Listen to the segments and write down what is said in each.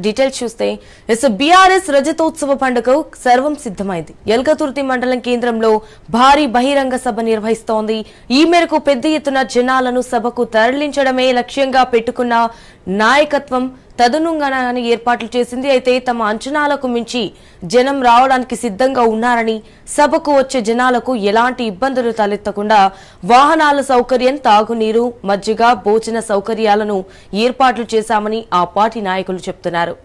Details చూస్తే BRS రజతోత్సవ పండుగ సర్వం సిద్ధమైంది. ఎల్కతుర్తి మండలం కేంద్రంలో భారీ బహిరంగ సభ నిర్వహిస్తోంది. ఈ మేరకు పెద్ద ఎత్తున జనాలను సభకు తరలించడమే లక్ష్యంగా పెట్టుకున్న నాయకత్వం తదనుగుణంగానే ఏర్పాట్లు చేసింది. అయితే తమ అంచనాలకు మించి జనం రావడానికి సిద్ధంగా ఉన్నారని, సభకు వచ్చే జనాలకు ఎలాంటి ఇబ్బందులు తలెత్తకుండా వాహనాల సౌకర్యం, తాగునీరు, మజ్జిగ, భోజన సౌకర్యాలను ఏర్పాట్లు చేశామని ఆ పార్టీ నాయకులు చెప్తున్నారు.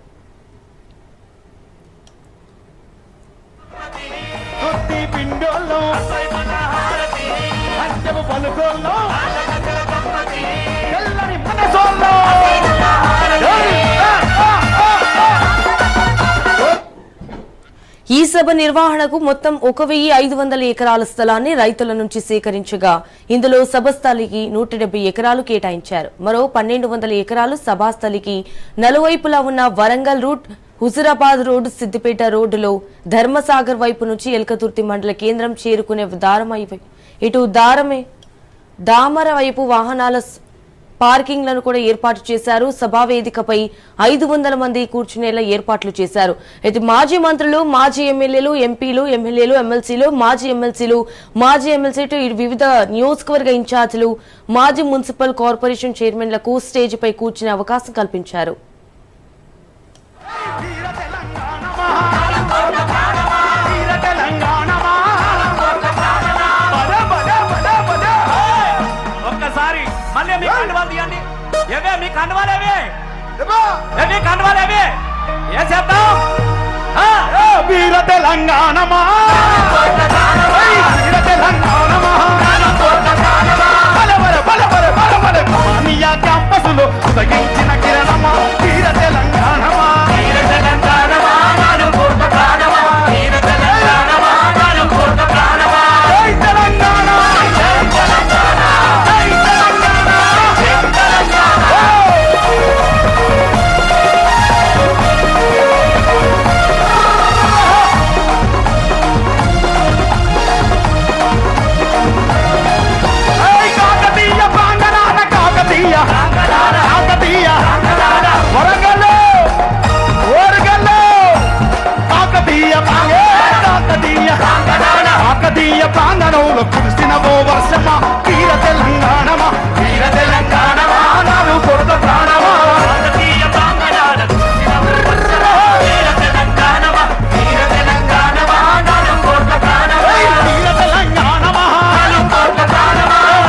ఈ సభ నిర్వహణకు మొత్తం 1500 ఎకరాల స్థలాన్ని రైతుల నుంచి సేకరించగా ఇందులో సభస్థలికి 170 ఎకరాలు కేటాయించారు. మరో 1200 ఎకరాలు సభాస్థలికి నలువైపులా ఉన్న వరంగల్ రూట్, హుజురాబాద్ రోడ్డు, సిద్దిపేట రోడ్డులో ధర్మసాగర్ వైపు నుంచి ఎల్కతుర్తి మండల కేంద్రం చేరుకునే ఇటు దామర వైపు వాహనాల పార్కింగ్లను కూడా ఏర్పాటు చేశారు. సభా వేదికపై 500 మంది కూర్చునేలా ఏర్పాట్లు చేశారు. అయితే మాజీ మంత్రులు, మాజీ ఎమ్మెల్యేలు, ఎంపీలు, ఎమ్మెల్యేలు, ఎమ్మెల్సీలు, మాజీ ఎమ్మెల్సీ వివిధ నియోజకవర్గ ఇన్ఛార్జీలు, మాజీ మున్సిపల్ కార్పొరేషన్ చైర్మన్లకు స్టేజ్ పై కూర్చునే అవకాశం కల్పించారు. క్యాంపసులో